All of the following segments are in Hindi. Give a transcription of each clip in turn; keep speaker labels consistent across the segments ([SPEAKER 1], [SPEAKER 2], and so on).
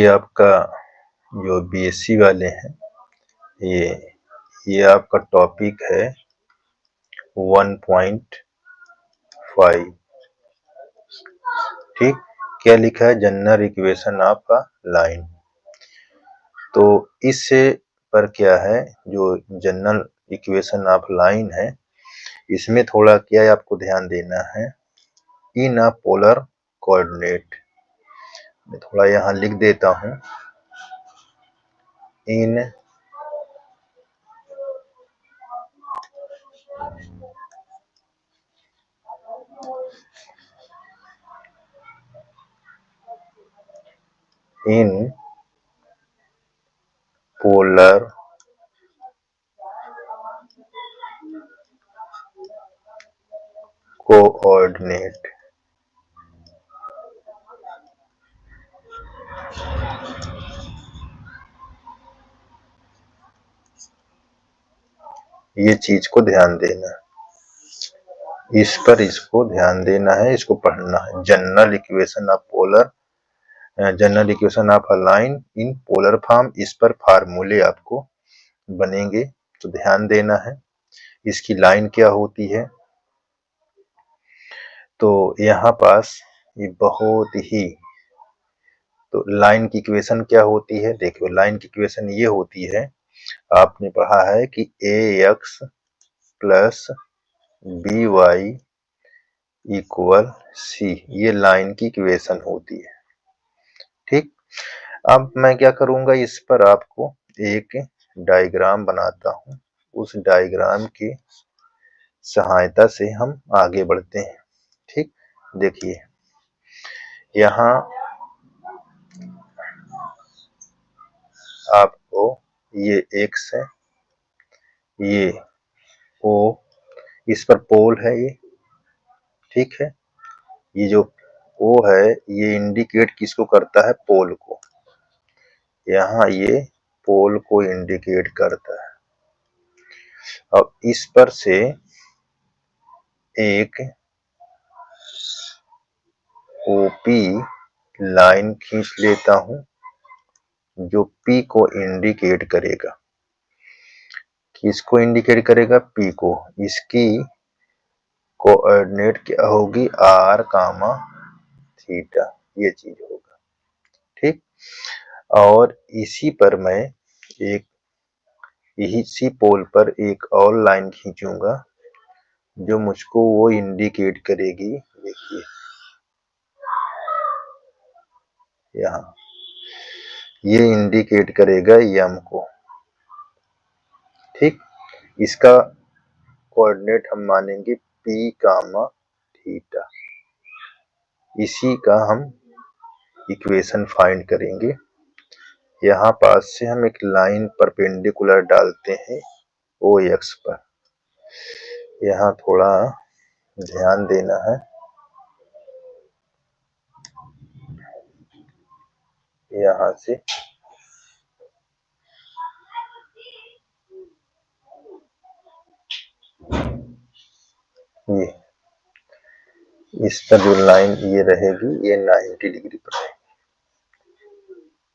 [SPEAKER 1] ये आपका जो बीएससी वाले हैं, ये आपका टॉपिक है 1.5। ठीक, क्या लिखा है? General equation of a line. तो इससे पर क्या है, जो जनरल इक्वेशन ऑफ लाइन है, इसमें थोड़ा क्या है आपको ध्यान देना है, इन अ पोलर कोऑर्डिनेट। मैं थोड़ा यहाँ लिख देता हूँ, इन पोलर कोऑर्डिनेट। ये चीज को ध्यान देना, इस पर इसको ध्यान देना है, इसको पढ़ना है। General equation of polar, general equation of a line in polar form, इस पर फार्मूले आपको बनेंगे, तो ध्यान देना है। इसकी लाइन क्या होती है, तो यहाँ पास ये बहुत ही, तो लाइन की इक्वेशन क्या होती है, देखो लाइन की इक्वेशन ये होती है, आपने पढ़ा है कि ax plus by equal c, ये लाइन की इक्वेशन होती है। ठीक, अब मैं क्या करूंगा, इस पर आपको एक डायग्राम बनाता हूं, उस डायग्राम की सहायता से हम आगे बढ़ते हैं। ठीक, देखिए यहाँ आपको ये x है, ये O, इस पर पोल है ये, ठीक है। ये जो O है ये इंडिकेट किसको करता है, पोल को, यहाँ ये पोल को इंडिकेट करता है। अब इस पर से एक OP लाइन खींच लेता हूं, जो P को इंडिकेट करेगा, किसको इंडिकेट करेगा, P को। इसकी कोऑर्डिनेट क्या होगी, r, थीटा, ये चीज होगा। ठीक, और इसी पर मैं एक, इसी पोल पर एक और लाइन खींचूंगा, जो मुझको वो इंडिकेट करेगी, देखिए यहाँ ये इंडिकेट करेगा m को। ठीक, इसका कोऑर्डिनेट हम मानेंगे p, थीटा, इसी का हम इक्वेशन फाइंड करेंगे। यहाँ पास से हम एक लाइन परपेंडिकुलर डालते हैं OX पर, यहाँ थोड़ा ध्यान देना है, यहाँ से ये, इस पर जो लाइन ये रहेगी ये 90 डिग्री पर रहेगी,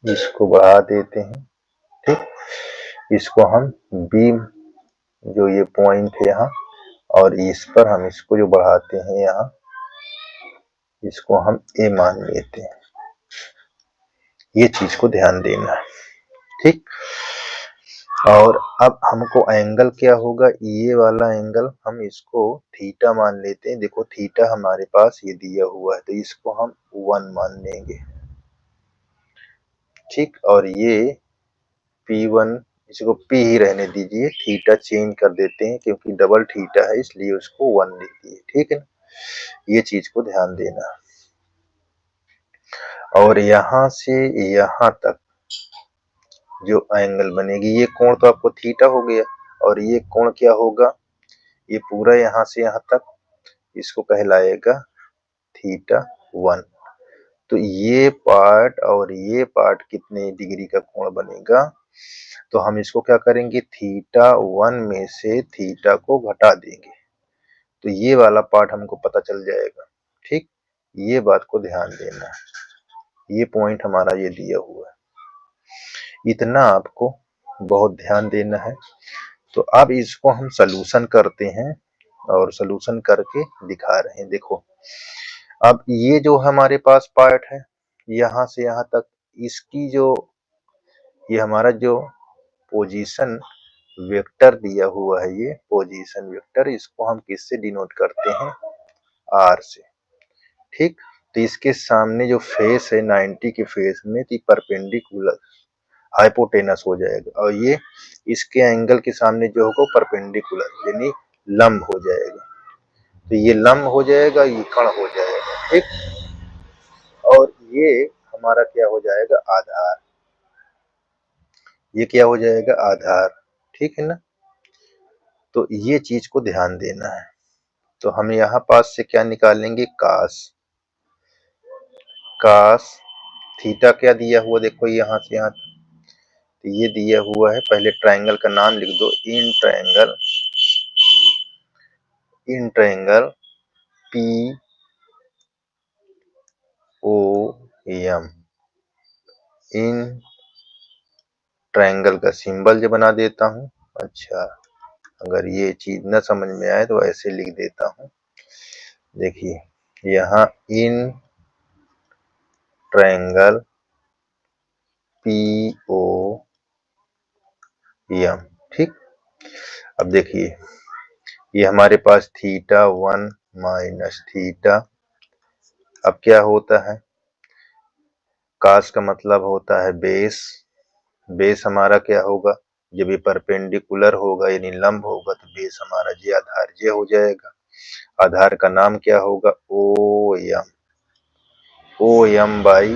[SPEAKER 1] इसको बढ़ा देते हैं। ठीक, इसको हम B, जो ये पॉइंट है यहाँ, और इस पर हम इसको जो बढ़ाते हैं यहाँ, इसको हम A मान लेते हैं। ये चीज को ध्यान देना है। ठीक, और अब हमको एंगल क्या होगा, ये वाला एंगल हम इसको थीटा मान लेते हैं। देखो थीटा हमारे पास ये दिया हुआ है, तो इसको हम 1 मान लेंगे। ठीक, और ये P1, इसको P ही रहने दीजिए, थीटा चेंज कर देते हैं क्योंकि डबल थीटा है, इसलिए उसको 1 लिख दिए। ठीक है ना, ये चीज को ध्यान देना। और यहाँ से यहाँ तक जो एंगल बनेगी, ये कोण तो आपको थीटा हो गया, और ये कोण क्या होगा, ये पूरा यहाँ से यहाँ तक, इसको कहलाएगा थीटा 1। तो ये पार्ट और ये पार्ट कितने डिग्री का कोण बनेगा, तो हम इसको क्या करेंगे, थीटा 1 में से थीटा को घटा देंगे, तो ये वाला पार्ट हमको पता चल जाएगा। ठीक, ये बात को ध्यान देना है, ये पॉइंट हमारा ये दिया हुआ है। इतना आपको बहुत ध्यान देना है। तो अब इसको हम सॉल्यूशन करते हैं और सॉल्यूशन करके दिखा रहे हैं। देखो अब ये जो हमारे पास पार्ट है यहाँ से यहाँ तक, इसकी जो ये हमारा जो पोजीशन वेक्टर दिया हुआ है, ये पोजीशन वेक्टर, इसको हम किससे डिनोट करते हैं? आर से। ठीक, तो इसके सामने जो फेस है 90 के फेस में तो परपेंडिकुलर हाइपोटेनस हो जाएगा और ये इसके एंगल के सामने जो होगा परपेंडिकुलर यानी लंब हो जाएगा। तो ये लंब हो जाएगा, ये कण हो जाएगा। ठीक, और ये हमारा क्या हो जाएगा? आधार। ये क्या हो जाएगा? आधार। ठीक है ना? तो ये चीज को ध्यान देना है। तो हम यहाँ पास से क्या निकालेंगे? कास। कास थीटा क्या दिया हुआ? देखो यहाँ से यहाँ, तो ये दिया हुआ है, पहले ट्रायंगल का नाम लिख दो, in triangle, in triangle P O M. In triangle का सिंबल जो बना देता हूं। अच्छा, अगर ये चीज न समझ में आए तो ऐसे लिख देता हूं। देखिए यहाँ in triangle P O M. ठीक, अब देखिए ये हमारे पास थीटा 1 माइनस थीटा। अब क्या होता है? कास का मतलब होता है बेस। बेस हमारा क्या होगा? जब ये परपेंडिकुलर होगा यानी लंब होगा तो बेस हमारा जे आधार जे हो जाएगा। आधार का नाम क्या होगा? O M. O M by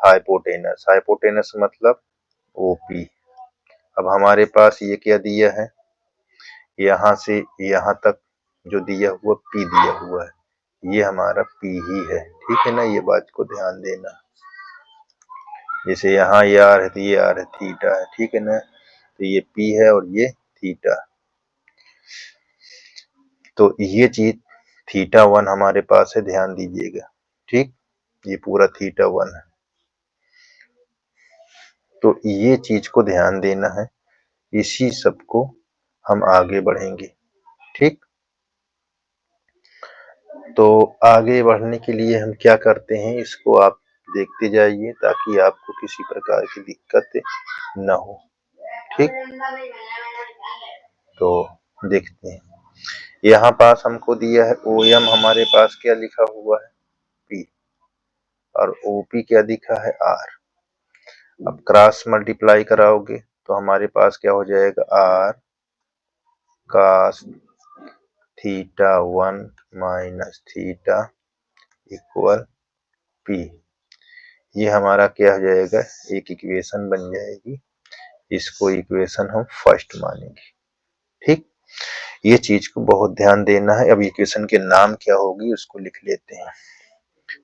[SPEAKER 1] hypotenuse. Hypotenuse मतलब ओपी। अब हमारे पास ये क्या दिया है? यहाँ से यहाँ तक जो दिया हुआ पी दिया हुआ है, ये हमारा पी ही है। ठीक है ना? ये बात को ध्यान देना। जैसे यहाँ ये आर है तो ये आर है, थीटा है। ठीक है ना? तो ये पी है और ये थीटा। तो ये चीज थीटा 1 हमारे पास है, ध्यान दीजिएगा। ठीक, ये पूरा थीटा 1 है। तो ये चीज को ध्यान देना है, इसी सब को हम आगे बढ़ेंगे। ठीक, तो आगे बढ़ने के लिए हम क्या करते हैं, इसको आप देखते जाइए ताकि आपको किसी प्रकार की दिक्कत न हो। ठीक, तो देखते हैं यहाँ पास हमको दिया है ओ एम, हमारे पास क्या लिखा हुआ है? पी, और ओपी क्या दिखा है? आर। अब क्रॉस मल्टीप्लाई कराओगे तो हमारे पास क्या हो जाएगा? R cos theta 1 minus theta equal P. ये हमारा क्या हो जाएगा? एक इक्वेशन बन जाएगी। इसको इक्वेशन हम फर्स्ट मानेंगे। ठीक, ये चीज को बहुत ध्यान देना है। अब इक्वेशन के नाम क्या होगी उसको लिख लेते हैं।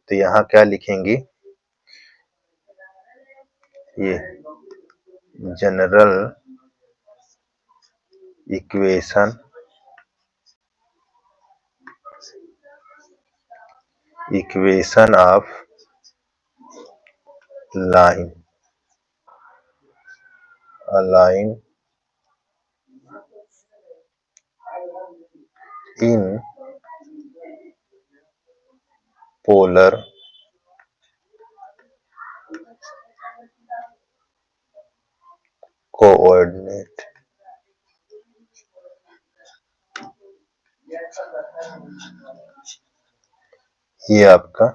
[SPEAKER 1] तो यहाँ क्या लिखेंगे? ये general equation equation of line align in polar coordinate. ये आपका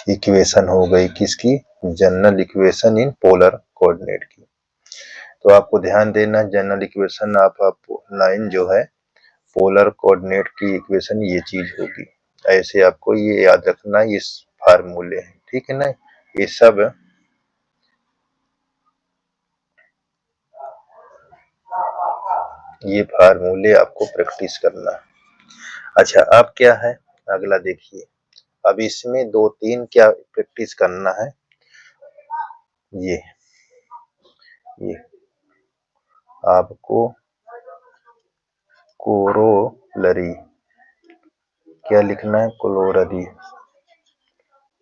[SPEAKER 1] इक्वेशन हो गई किसकी? General equation in polar coordinate की। तो आपको ध्यान देना, जनरल इक्वेशन आप लाइन जो है पोलर कोऑर्डिनेट की इक्वेशन ये चीज होगी। ऐसे आपको ये याद रखना, ये फार्मूले हैं। ठीक है ना? ये सब ये फार्मूले आपको प्रैक्टिस करना है। अच्छा, अब क्या है अगला? देखिए अब इसमें दो तीन क्या प्रैक्टिस करना है। ये आपको कोरोलरी क्या लिखना है? कोरोलरी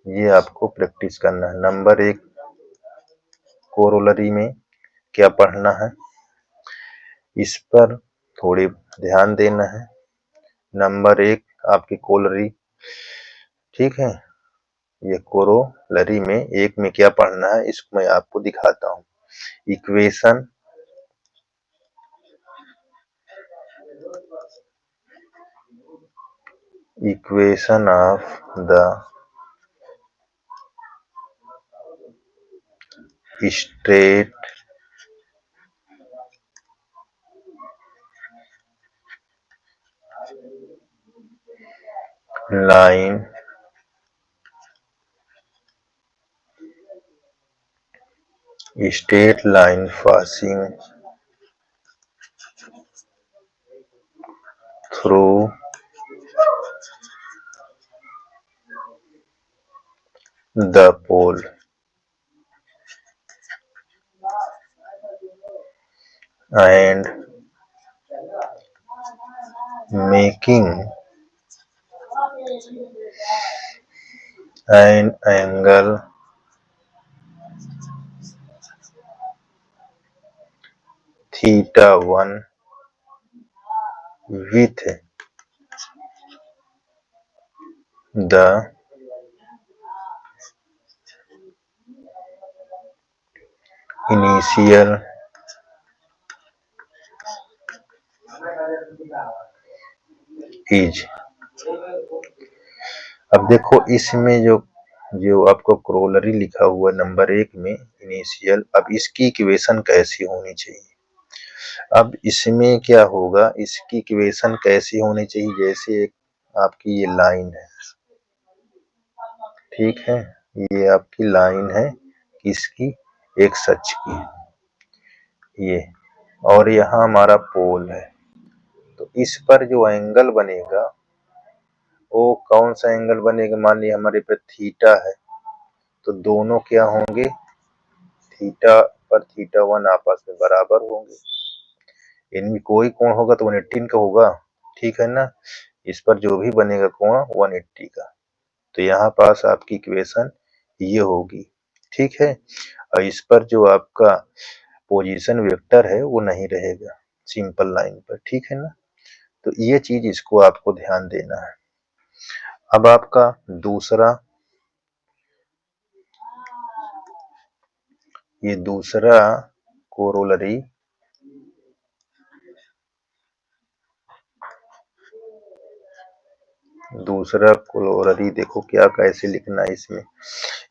[SPEAKER 1] ये आपको प्रैक्टिस करना है। नंबर 1 कोरोलरी में क्या पढ़ना है, इस पर थोड़ी ध्यान देना है। नंबर 1 आपकी कोरोलरी, ठीक है। ये कोरोलरी में 1 में क्या पढ़ना है, इसको मैं आपको दिखाता हूँ। Equation of the straight line passing through the pole and making an angle θ1 with the initial is। अब देखो इसमें जो जो आपको कोरोलरी लिखा हुआ नंबर 1 में इनिशियल, अब इसकी इक्वेशन कैसी होनी चाहिए। अब इसमें क्या होगा, इसकी इक्वेशन कैसी होनी चाहिए, जैसे आपकी ये लाइन है, ठीक है, ये आपकी लाइन है किसकी, एक्स अक्ष की, ये, और यहाँ हमारा पोल है। तो इस पर जो एंगल बनेगा वो कौन सा एंगल बनेगा, मान लिया हमारे पे थीटा है, तो दोनों क्या होंगे, थीटा पर θ1 आपस में बराबर होंगे। इनमें कोई कोण होगा तो 180 का होगा, ठीक है ना। इस पर जो भी बनेगा कोण 180 का। तो यहाँ पास आपकी इक्वेशन ये होगी, ठीक है। और इस पर जो आपका पोजीशन वेक्टर है वो नहीं रहेगा सिंपल लाइन पर, ठीक है ना। तो ये चीज इसको आपको ध्यान देना है। अब आपका दूसरा, ये दूसरा कोरोलरी, दूसरा कोरोलरी देखो क्या कैसे लिखना है इसमें।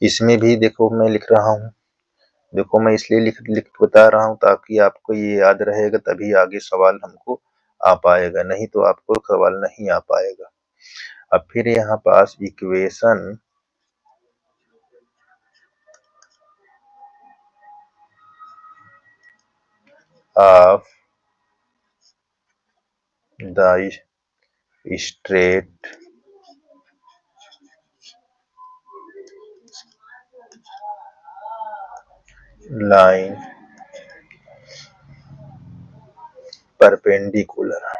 [SPEAKER 1] इसमें भी देखो मैं लिख रहा हूँ, देखो मैं इसलिए लिख बता रहा हूँ ताकि आपको ये याद रहेगा, तभी आगे सवाल हमको आ पाएगा, नहीं तो आपको सवाल नहीं आ पाएगा। अब फिर यहाँ पास equation of the straight line perpendicular.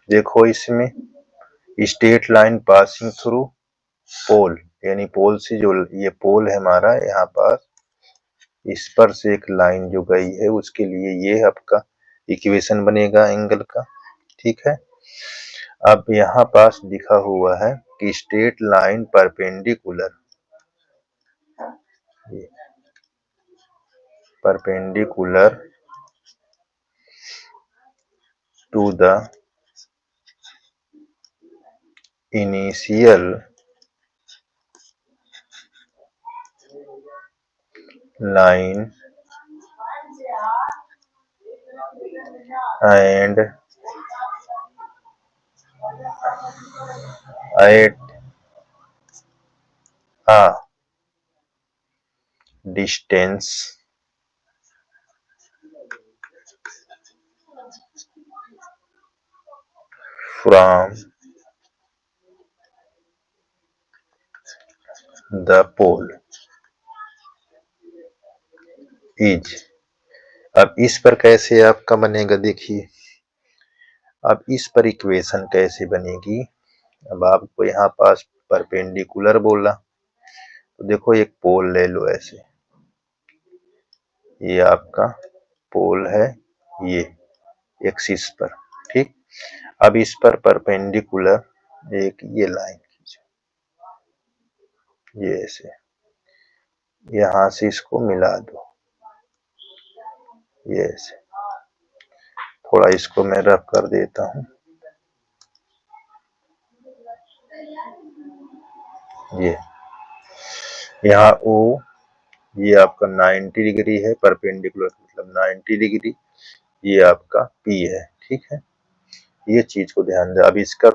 [SPEAKER 1] देखो इसमें straight line passing through pole, यानी पोल से जो ये पोल है हमारा यहाँ पास, इस पर से एक लाइन जो गई है उसके लिए ये आपका इक्वेशन बनेगा एंगल का, ठीक है। अब यहाँ पास लिखा हुआ है कि straight line perpendicular to the initial line and at a distance from the pole is। अब इस पर कैसे आपका बनेगा, देखिए अब इस पर इक्वेशन कैसे बनेगी। अब आपको यहाँ पास परपेंडिकुलर बोला, तो देखो एक पोल ले लो ऐसे, ये आपका पोल है, ये एक्सिस पर, ठीक। अब इस पर परपेंडिकुलर एक ये लाइन खींचो, ये ऐसे, यहां से इसको मिला दो, ये ऐसे। थोड़ा इसको मैं रफ कर देता हूं, ये यहाँ ओ, ये आपका 90 डिग्री है, परपेंडिकुलर मतलब 90 डिग्री, ये आपका पी है, ठीक है। ये चीज को ध्यान दे। अब इसका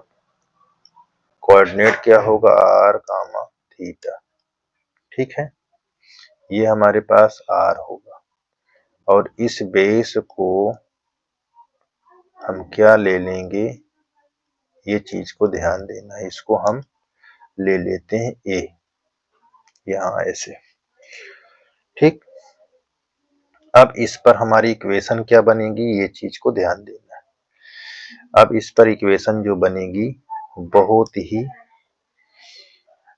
[SPEAKER 1] कोऑर्डिनेट क्या होगा, आर कामा थीटा, ठीक है। ये हमारे पास आर होगा, और इस बेस को हम क्या ले लेंगे, ये चीज को ध्यान देना है। इसको हम ले लेते हैं ए, यहाँ ऐसे, ठीक। अब इस पर हमारी इक्वेशन क्या बनेगी, ये चीज को ध्यान देना है। अब इस पर इक्वेशन जो बनेगी बहुत ही,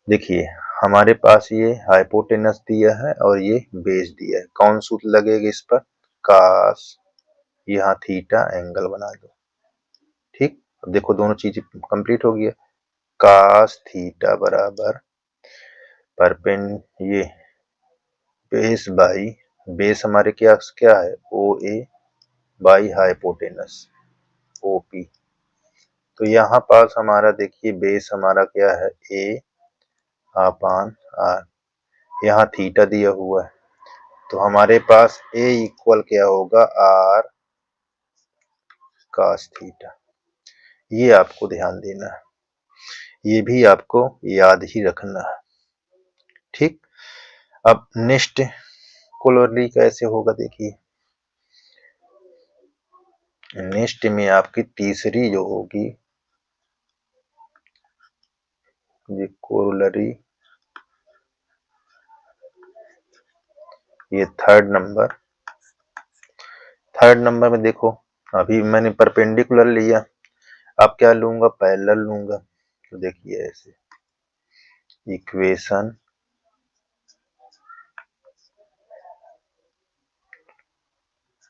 [SPEAKER 1] देखिए हमारे पास ये हाइपोटेनस दिया है और ये बेस दिया है। कौन सूत्र लगेगा इस पर, कास, यहाँ थीटा एंगल बना दो, ठीक। अब देखो दोनों चीज कंप्लीट हो गया। कास थीटा बराबर परपेंड, ये बेस बाई, बेस हमारे क्या क्या है, ओ ए बाई हाइपोटेनस ओ पी। तो यहाँ पास हमारा देखिए बेस हमारा क्या है, ए अपान आर, यहाँ थीटा दिया हुआ है, तो हमारे पास ए इक्वल क्या होगा, आर कास थीटा। ये आपको ध्यान देना है, ये भी आपको याद ही रखना है, ठीक। अब नेक्स्ट कोलोरली कैसे होगा, देखिए नेक्स्ट में आपकी तीसरी जो होगी, ये कोरोलरी, ये थर्ड नंबर में देखो, अभी मैंने परपेंडिकुलर लिया, अब क्या लूंगा, पैरेलल लूंगा। तो देखिए ऐसे, equation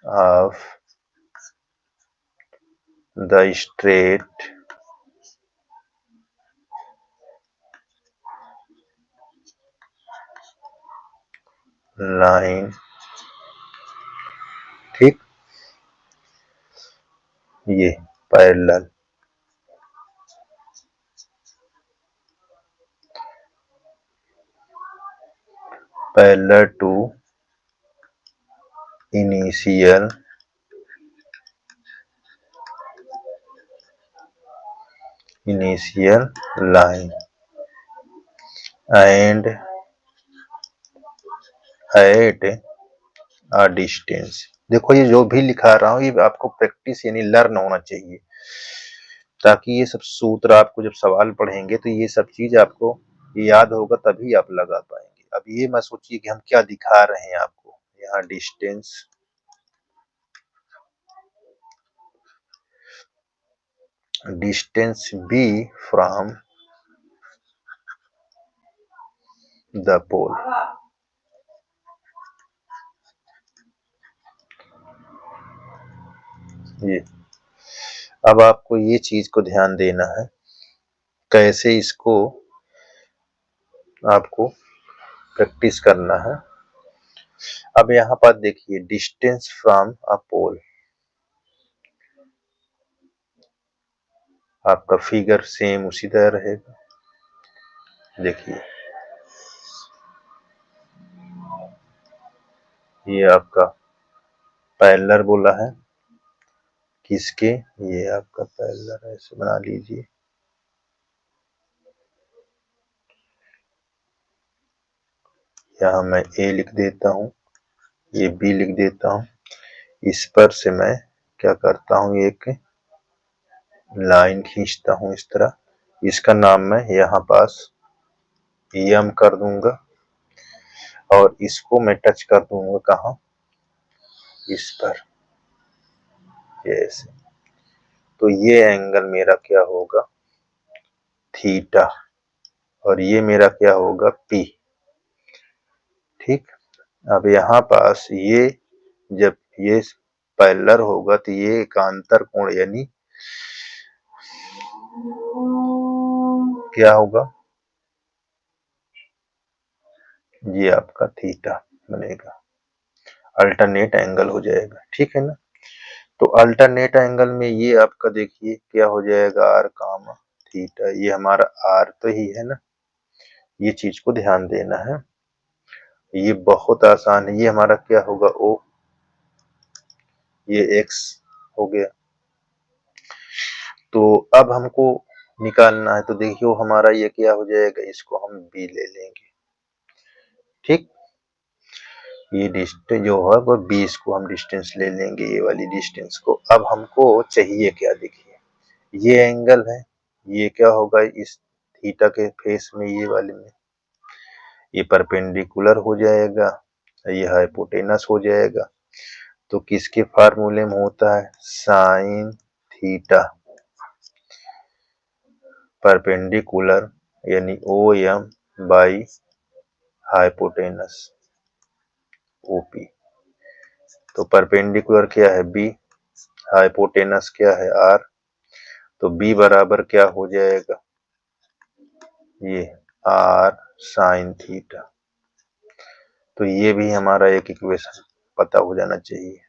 [SPEAKER 1] of the straight line, ठीक, ये parallel parallel to initial line and at a distance. देखो ये जो भी लिखा रहा हूँ ये आपको प्रैक्टिस यानी लर्न होना चाहिए, ताकि ये सब सूत्र आपको जब सवाल पढ़ेंगे तो ये सब चीज आपको याद होगा, तभी आप लगा पाएंगे। अब ये मत सोचिए कि हम क्या दिखा रहे हैं आपको, यहाँ डिस्टेंस बी फ्रॉम द पोल, ये अब आपको ये चीज को ध्यान देना है, कैसे इसको आपको प्रैक्टिस करना है। अब यहाँ पर देखिए डिस्टेंस फ्रॉम अ पोल, आपका फिगर सेम उसी तरह रहेगा। देखिए ये आपका पैरेलल बोला है, किसके, ये आपका पैरेलल ऐसे बना लीजिए, यहाँ मैं ए लिख देता हूँ, ये बी लिख देता हूँ। इस पर से मैं क्या करता हूँ, एक लाइन खींचता हूँ इस तरह, इसका नाम मैं यहाँ पास एम कर दूंगा, और इसको मैं टच कर दूंगा कहाँ, इस पर, ये ऐसे। तो ये एंगल मेरा क्या होगा, थीटा, और ये मेरा क्या होगा P। ठीक, अब यहाँ पास ये जब ये पैरेलल होगा तो ये एकांतर कोण यानी क्या होगा, ये आपका थीटा बनेगा, अल्टरनेट एंगल हो जाएगा। ठीक है ना, तो अल्टरनेट एंगल में ये आपका देखिए क्या हो जाएगा, आर कामा थीटा, ये हमारा आर तो ही है ना, ये चीज को ध्यान देना है, ये बहुत आसान है। ये हमारा क्या होगा ओ, ये एक्स हो गया। तो अब हमको निकालना है, तो देखियो हमारा ये क्या हो जाएगा, इसको हम बी ले लेंगे। ठीक, ये डिस्टेंस जो है वो 20 को हम डिस्टेंस ले लेंगे, ये वाली डिस्टेंस को। अब हमको चाहिए क्या, देखिए ये एंगल है, ये क्या होगा इस थीटा के फेस में, ये वाले में ये परपेंडिकुलर हो जाएगा, ये हाइपोटेनस हो जाएगा। तो किसके फार्मूले में होता है, साइन थीटा परपेंडिकुलर यानी O M by hypotenuse O P. तो परपेंडिकुलर क्या है बी, हाइपोटेनस क्या है आर, तो बी बराबर क्या हो जाएगा, ये आर साइन थीटा। तो ये भी हमारा एक इक्वेशन पता हो जाना चाहिए।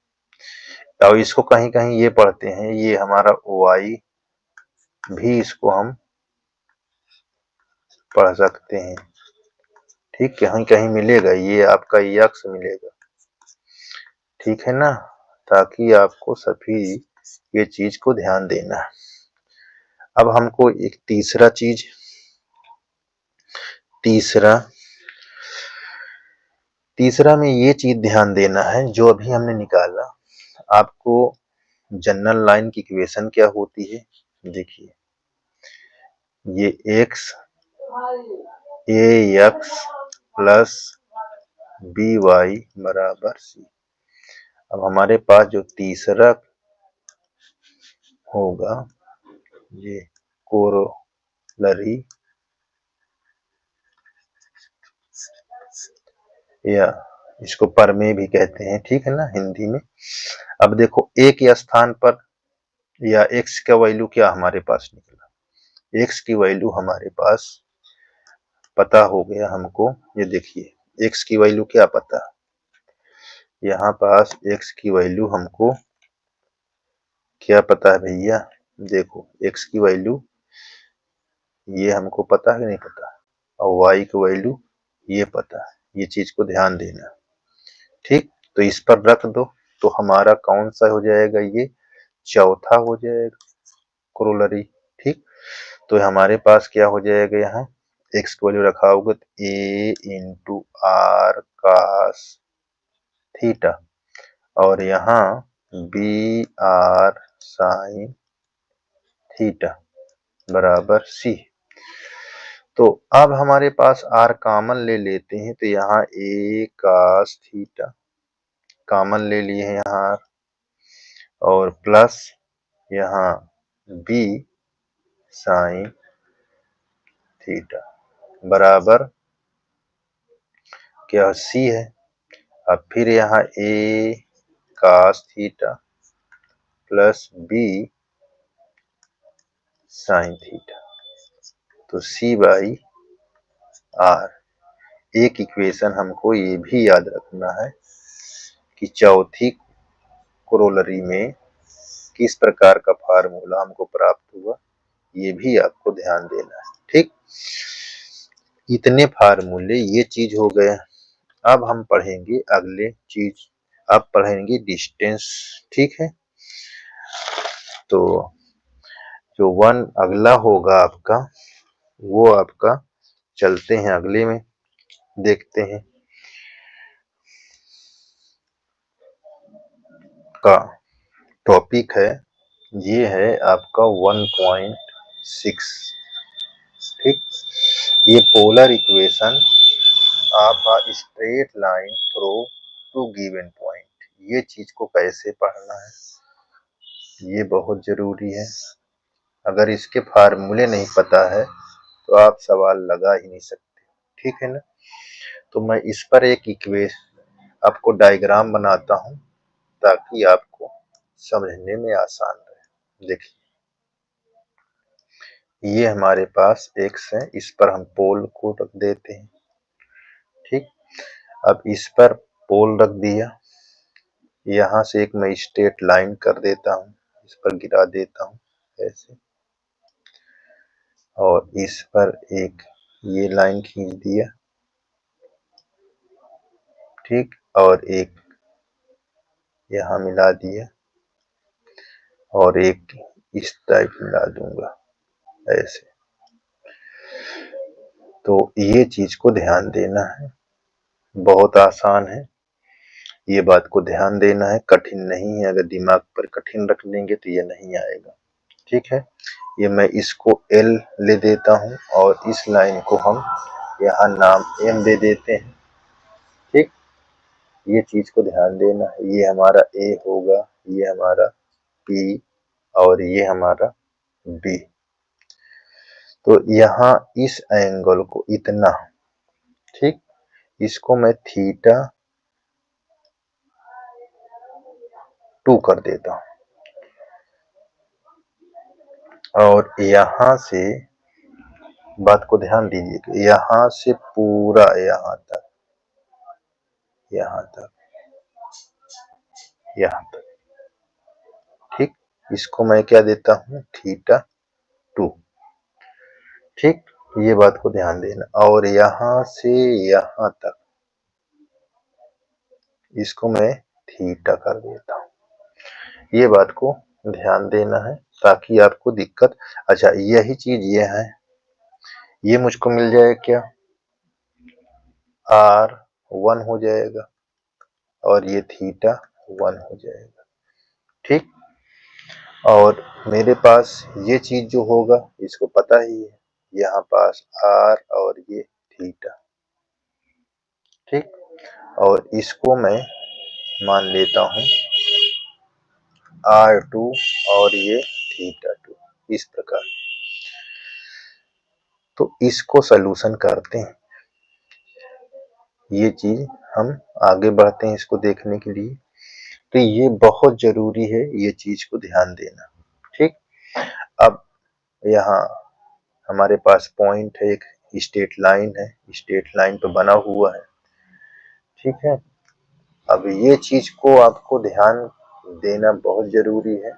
[SPEAKER 1] अब इसको कहीं कहीं ये पढ़ते हैं, ये हमारा वाई भी इसको हम पढ़ सकते हैं। ठीक, कहीं कहीं मिलेगा, ये आपका यक्स मिलेगा। ठीक है ना, ताकि आपको सभी ये चीज को ध्यान देना है। अब हमको एक तीसरा में ये चीज ध्यान देना है जो अभी हमने निकाला। आपको जनरल लाइन की इक्वेशन क्या होती है, देखिए ये एक्स ए एक्स प्लस बी वाई बराबर सी। अब हमारे पास जो तीसरा होगा ये कोरोलरी या इसको परमेय भी कहते हैं, ठीक है ना हिंदी में। अब देखो ए के स्थान पर या एक्स का वैल्यू क्या हमारे पास निकला, एक्स की वैल्यू हमारे पास पता हो गया हमको। ये देखिए एक्स की वैल्यू क्या पता, यहाँ पास एक्स की वैल्यू हमको क्या पता है भैया, देखो एक्स की वैल्यू ये हमको पता है नहीं पता, और वाई की वैल्यू ये पता है, ये चीज को ध्यान देना। ठीक, तो इस पर रख दो तो हमारा कौन सा हो जाएगा, ये चौथा हो जाएगा कोरोलरी। ठीक, तो हमारे पास क्या हो जाएगा, यहाँ एक्स की वैल्यू रखा होगा तो ए इंटू आर कास थीटा, और यहाँ बी आर साइन थीटा बराबर सी। तो अब हमारे पास आर कॉमन ले लेते हैं, तो यहाँ ए कास थीटा कॉमन ले लिए हैं यहाँ, और प्लस यहाँ बी साइन थीटा बराबर क्या सी है। अब फिर यहाँ A cos theta plus B sine theta, तो सी बाई आर। एक इक्वेशन हमको ये भी याद रखना है कि चौथी कोरोलरी में किस प्रकार का फार्मूला हमको प्राप्त हुआ, ये भी आपको ध्यान देना है। ठीक, इतने फार्मूले ये चीज हो गए। अब हम पढ़ेंगे अगले चीज, अब पढ़ेंगे डिस्टेंस। ठीक है, तो जो वन अगला होगा आपका, वो आपका चलते हैं अगले में देखते हैं का टॉपिक है, ये है आपका 1.6। ठीक, ये polar equation of a straight line through two given point, ये चीज को कैसे पढ़ना है ये बहुत जरूरी है। अगर इसके फार्मूले नहीं पता है तो आप सवाल लगा ही नहीं सकते, ठीक है ना। तो मैं इस पर एक आपको डायग्राम बनाता हूं ताकि आपको समझने में आसान रहे। देखिए, ये हमारे पास x है, इस पर हम पोल को रख देते हैं, ठीक। अब इस पर पोल रख दिया, यहां से एक मैं स्ट्रेट लाइन कर देता हूं, इस पर गिरा देता हूं ऐसे, और इस पर एक ये लाइन खींच दिया, ठीक, और एक यहाँ मिला दिया, और एक इस टाइप मिला दूंगा ऐसे। तो ये चीज को ध्यान देना है, बहुत आसान है, ये बात को ध्यान देना है, कठिन नहीं है। अगर दिमाग पर कठिन रख लेंगे तो ये नहीं आएगा, ठीक है। ये मैं इसको L ले देता हूं और इस लाइन को हम यहाँ नाम M दे देते हैं, ठीक। ये चीज को ध्यान देना है, ये हमारा A होगा, ये हमारा P और ये हमारा B। तो यहाँ इस एंगल को इतना, ठीक, इसको मैं थीटा 2 कर देता हूं, और यहां से बात को ध्यान दीजिए, यहां से पूरा यहां तक, यहां तक, यहां तक, ठीक, इसको मैं क्या देता हूं, थीटा 2, ठीक। ये बात को ध्यान देना, और यहां से यहां तक इसको मैं थीटा कर देता हूं। ये बात को ध्यान देना है ताकि आपको दिक्कत, अच्छा यही चीज ये है, ये मुझको मिल जाए क्या, R1 हो जाएगा और ये थीटा 1 हो जाएगा, ठीक। और मेरे पास ये चीज जो होगा इसको पता ही है, यहाँ पास R और ये थीटा, ठीक। और इसको मैं मान लेता हूं R2 और ये थीटा 2, इस प्रकार। तो इसको सलूशन करते हैं, ये चीज हम आगे बढ़ते हैं इसको देखने के लिए। तो ये बहुत जरूरी है, ये चीज को ध्यान देना, ठीक। अब यहाँ हमारे पास पॉइंट है, एक स्ट्रेट लाइन है, स्ट्रेट लाइन तो बना हुआ है, ठीक है। अब ये चीज को आपको ध्यान देना बहुत जरूरी है।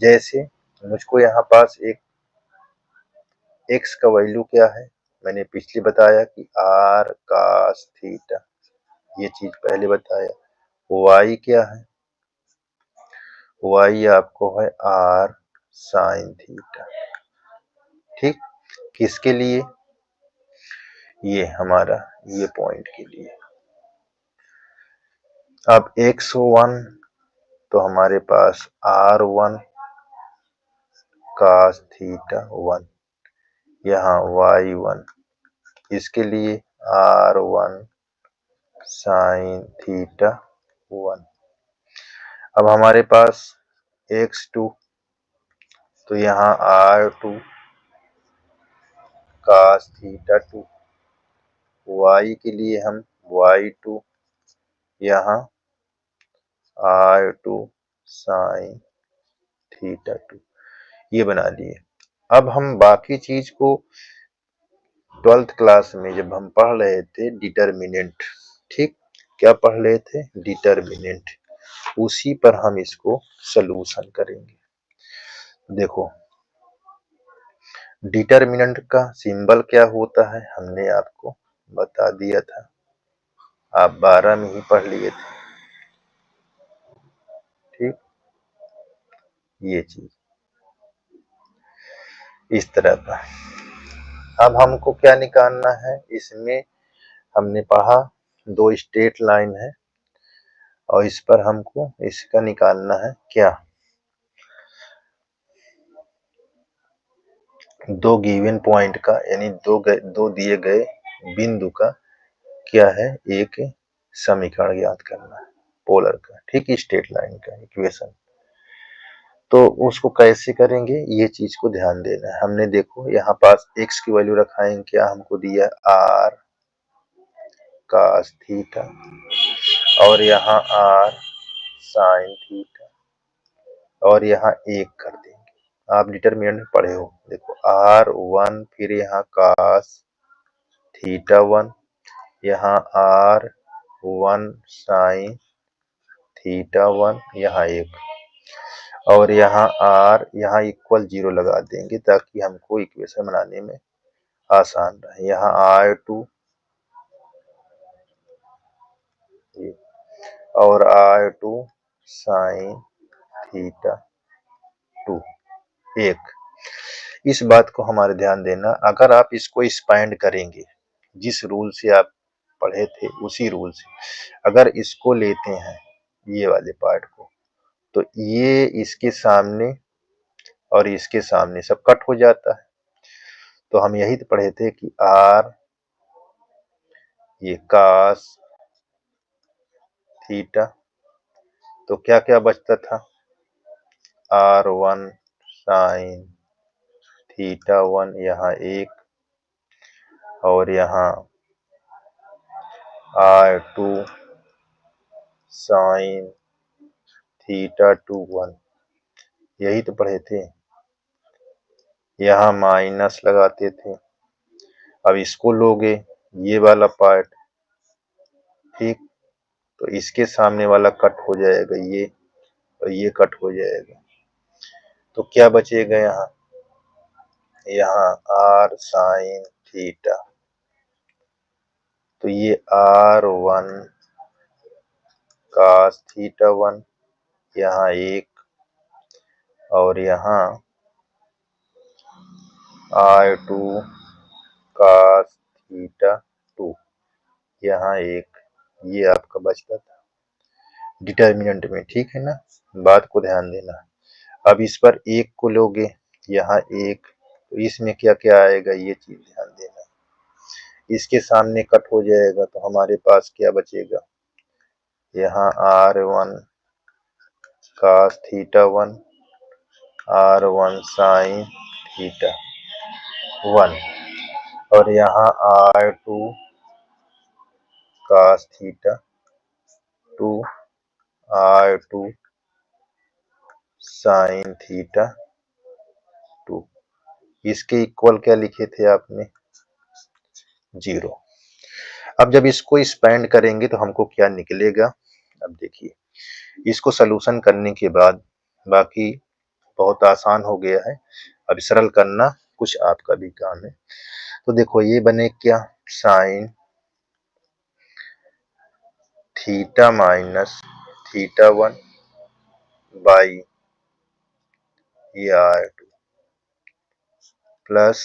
[SPEAKER 1] जैसे मुझको यहाँ पास एक x का वैल्यू क्या है, मैंने पिछले बताया कि r cos थीटा, ये चीज पहले बताया। y क्या है, y आपको है r sin थीटा, ठीक। किसके लिए, ये हमारा ये पॉइंट के लिए। अब x1 तो हमारे पास r1 cos थीटा 1, यहाँ y1 इसके लिए r1 sin थीटा 1। अब हमारे पास x2 तो यहाँ r2 cos थीटा 2, y के लिए हम y2 यहाँ r2 sin थीटा 2, ये बना लिए। अब हम बाकी चीज को 12th क्लास में जब हम पढ़ रहे थे डिटर्मिनेंट, ठीक, क्या पढ़ रहे थे, डिटर्मिनेंट, उसी पर हम इसको सलूशन करेंगे। देखो डिटर्मिनेंट का सिंबल क्या होता है हमने आपको बता दिया था, आप 12 में ही पढ़ लिए थे, ठीक। ये चीज इस तरह का। अब हमको क्या निकालना है, इसमें हमने पढ़ा 2 स्ट्रेट लाइन है और इस पर हमको इसका निकालना है क्या, 2 गिवन पॉइंट का, यानी दो दिए गए बिंदु का क्या है, एक समीकरण याद करना है पोलर का, ठीक, स्ट्रेट लाइन का इक्वेशन। तो उसको कैसे करेंगे ये चीज को ध्यान देना है। हमने देखो यहाँ पास x की वैल्यू रखाएंगे, क्या हमको दिया r cos थीटा और यहाँ r sin थीटा और यहाँ 1 कर देंगे। आप डिटरमिनेंट में पढ़े हो, देखो r1 फिर यहाँ cos थीटा 1, यहाँ r1 sin थीटा 1, यहाँ 1 और यहाँ r यहाँ इक्वल 0 लगा देंगे ताकि हमको इक्वेशन बनाने में आसान रहे। यहाँ r2 और r2 sin थीटा 2 1। इस बात को हमारे ध्यान देना, अगर आप इसको एक्सपैंड करेंगे जिस रूल से आप पढ़े थे उसी रूल से, अगर इसको लेते हैं ये वाले पार्ट को, तो ये इसके सामने और इसके सामने सब कट हो जाता है। तो हम यही तो पढ़े थे कि r ये cos थीटा, तो क्या क्या बचता था, r1 sin थीटा 1 यहाँ 1 और यहाँ r2 sin थीटा 2 1, यही तो पढ़े थे। यहाँ माइनस लगाते थे, अब इसको लोगे ये वाला पार्ट, ठीक, तो इसके सामने वाला कट हो जाएगा ये और ये कट हो जाएगा, तो क्या बचेगा यहाँ r sin थीटा, तो ये r1 cos थीटा 1 यहाँ 1 और यहाँ r2 cos थीटा 2 यहाँ 1, ये आपका बचता था डिटर्मिनेंट में, ठीक है ना। बात को ध्यान देना। अब इस पर 1 को लोगे, यहाँ 1, तो इसमें क्या क्या आएगा ये चीज ध्यान देना। इसके सामने कट हो जाएगा तो हमारे पास क्या बचेगा, यहाँ r1 cos theta 1 r1 sin theta 1 और यहाँ r2 cos theta 2 r2 sin theta 2, इसके इक्वल क्या लिखे थे आपने, 0। अब जब इसको एक्सपैंड करेंगे तो हमको क्या निकलेगा, अब देखिए इसको सलूशन करने के बाद बाकी बहुत आसान हो गया है, अब सरल करना कुछ आपका भी काम है। तो देखो ये बने क्या, sine theta minus theta 1 by ये r2 plus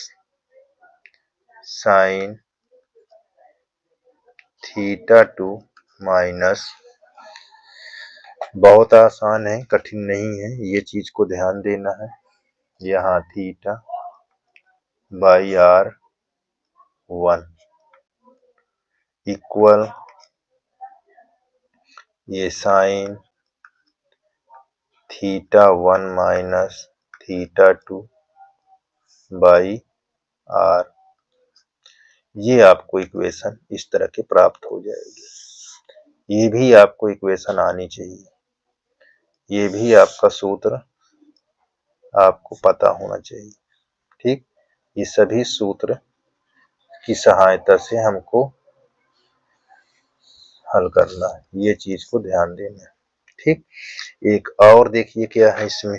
[SPEAKER 1] sine theta 2 minus, बहुत आसान है, कठिन नहीं है, ये चीज को ध्यान देना है, यहाँ थीटा बाई r1 इक्वल ये sine theta 1 minus theta 2 by r, ये आपको इक्वेशन इस तरह के प्राप्त हो जाएगी। ये भी आपको इक्वेशन आनी चाहिए, ये भी आपका सूत्र आपको पता होना चाहिए, ठीक। ये सभी सूत्र की सहायता से हमको हल करना है, ये चीज को ध्यान देना है, ठीक। एक और देखिए क्या है इसमें,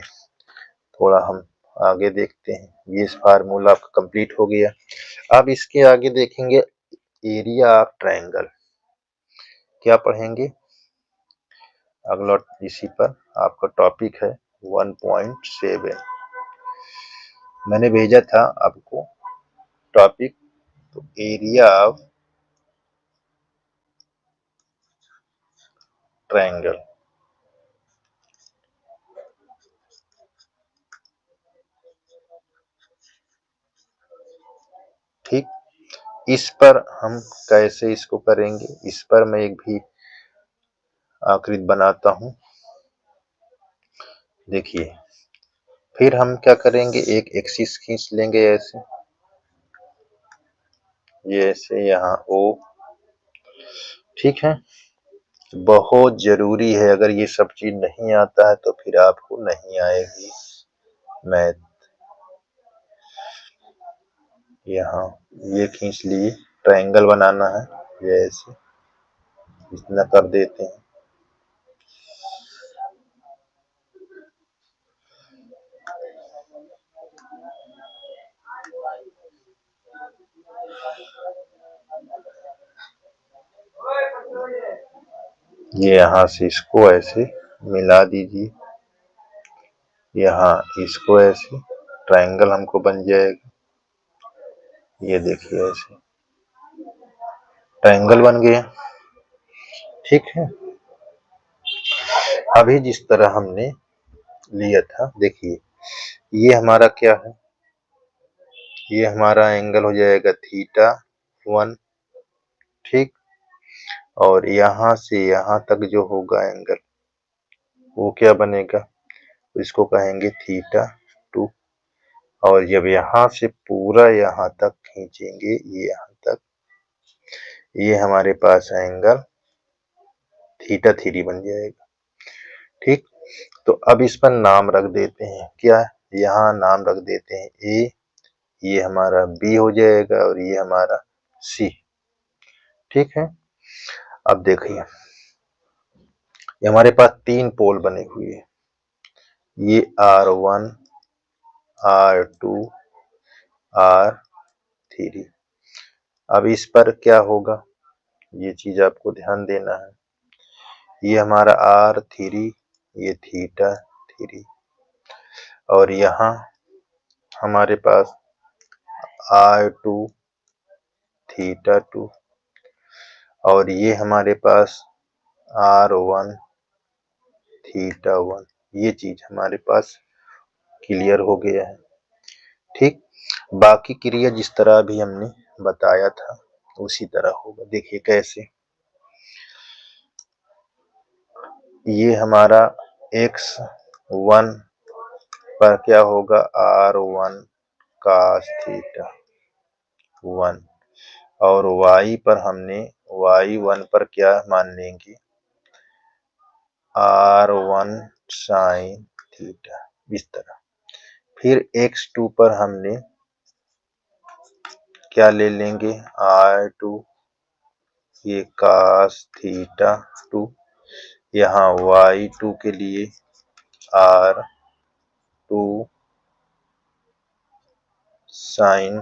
[SPEAKER 1] थोड़ा हम आगे देखते हैं। ये फार्मूला आपका कंप्लीट हो गया। अब इसके आगे देखेंगे एरिया ऑफ ट्रायंगल, क्या पढ़ेंगे अगला, इसी पर आपका टॉपिक है 1.7, मैंने भेजा था आपको टॉपिक, तो एरिया ऑफ ट्रायंगल, ठीक। इस पर हम कैसे इसको करेंगे, इस पर मैं एक भी आकृति बनाता हूं, देखिए फिर हम क्या करेंगे, एक एक्सिस खींच लेंगे ऐसे, ये ऐसे यहाँ O, ठीक है। बहुत जरूरी है, अगर ये सब चीज नहीं आता है तो फिर आपको नहीं आएगी मैथ। यहाँ ये खींच लिए, ट्रायंगल बनाना है, ये ऐसे इतना कर देते हैं। ये यहाँ से इसको ऐसे मिला दीजिए, यहाँ इसको ऐसे, ट्रायंगल हमको बन जाएगा। ये देखिए ऐसे ट्रायंगल बन गया, ठीक है। अभी जिस तरह हमने लिया था, देखिए ये हमारा क्या है, ये हमारा एंगल हो जाएगा θ1, ठीक। और यहाँ से यहाँ तक जो होगा एंगल, वो क्या बनेगा, इसको कहेंगे θ2। और जब यहाँ से पूरा यहाँ तक खींचेंगे, ये यहाँ तक, ये हमारे पास एंगल θ3 बन जाएगा, ठीक। तो अब इस पर नाम रख देते हैं, क्या, यहाँ नाम रख देते हैं A, ये हमारा B हो जाएगा और ये हमारा C, ठीक है। अब देखिए ये हमारे पास 3 पोल बने हुए हैं, ये R1, R2, R3। अब इस पर क्या होगा, ये चीज आपको ध्यान देना है। ये हमारा R3, ये θ3, और यहाँ हमारे पास R2, θ2, और ये हमारे पास R1, θ1। ये चीज हमारे पास क्लियर हो गया है, ठीक। बाकी क्रिया जिस तरह भी हमने बताया था उसी तरह होगा। देखिए कैसे, ये हमारा x1 पर क्या होगा, R1 cos θ1, और y पर हमने y1 पर क्या मान लेंगे, R1 sin θ, इस तरह। फिर x2 पर हमने क्या ले लेंगे, R2, ये cos θ2, यहाँ y2 के लिए R2 sin,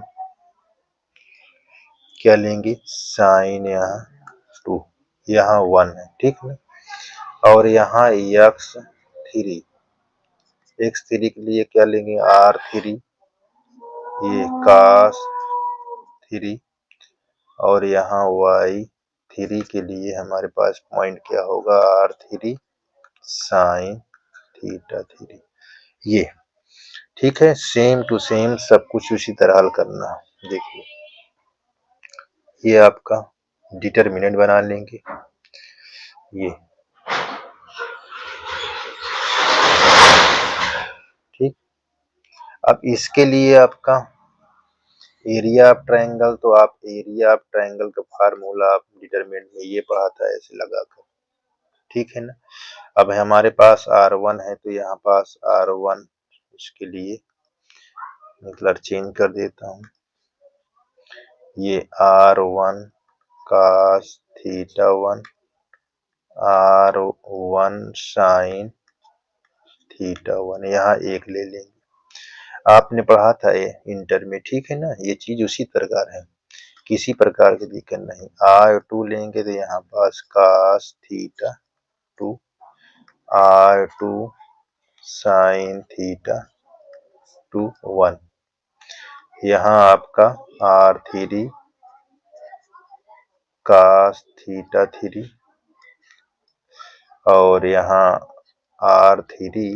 [SPEAKER 1] क्या लेंगे, sin यहाँ 2, यहाँ 1 है, ठीक है। और यहाँ x3 के लिए क्या लेंगे, R3, ये cos 3, और यहाँ y3 के लिए हमारे पास पॉइंट क्या होगा, R3 sin θ3, ये, ठीक है। सेम टू सेम सब कुछ उसी तरह हल करना है। देखिए ये आपका डिटरमिनेंट बना लेंगे, ये, ठीक। अब इसके लिए आपका एरिया ऑफ ट्रायंगल, तो आप एरिया ऑफ ट्रायंगल का फार्मूला आप डिटरमिनेंट में ये पढ़ा था ऐसे लगाकर, ठीक है ना। अब हमारे पास R1 है तो यहाँ पास R1, इसके लिए मतलब चेंज कर देता हूँ, ये R1 cos θ1, R1 sin θ1, यहाँ एक ले लेंगे। आपने पढ़ा था ये इंटर में, ठीक है ना। ये चीज उसी प्रकार है, किसी प्रकार की दिक्कत नहीं। R2 लेंगे तो यहाँ पास cos θ2, R2 sin θ2 1, यहाँ आपका R3 cos θ3, और यहाँ R3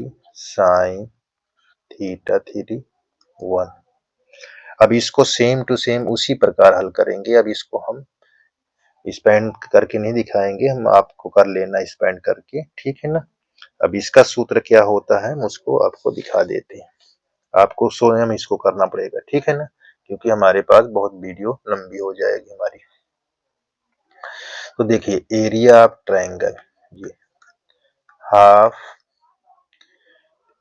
[SPEAKER 1] sin θ3 1। अब इसको सेम टू सेम उसी प्रकार हल करेंगे। अब इसको हम स्पेंड करके नहीं दिखाएंगे, हम आपको कर लेना स्पेंड करके, ठीक है ना। अब इसका सूत्र क्या होता है, मुझको आपको दिखा देते हैं। आपको स्वयं इसको करना पड़ेगा, ठीक है ना, क्योंकि हमारे पास बहुत वीडियो लंबी हो जाएगी हमारी। तो देखिए एरिया ऑफ ट्रायंगल, ये हाफ,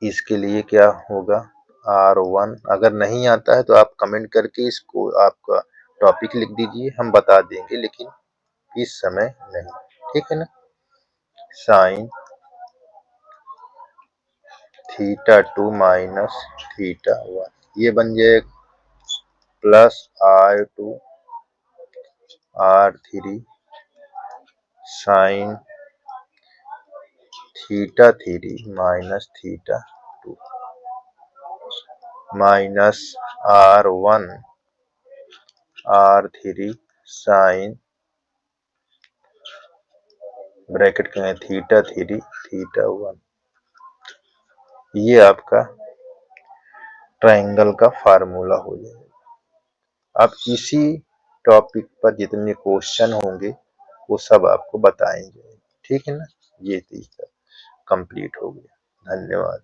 [SPEAKER 1] इसके लिए क्या होगा R1। अगर नहीं आता है तो आप कमेंट करके इसको आपका टॉपिक लिख दीजिए, हम बता देंगे, लेकिन इस समय नहीं, ठीक है ना। साइन θ2 माइनस θ1, ये बन जाए plus R2 R3 sine θ3 minus θ2 minus R1 R3 sine bracket करें θ3 θ1। ये आपका ट्रायंगल का फार्मूला हो जाएगा। अब इसी टॉपिक पर जितने क्वेश्चन होंगे वो सब आपको बताएंगे, ठीक है ना। ये तीसरा कंप्लीट हो गया। धन्यवाद।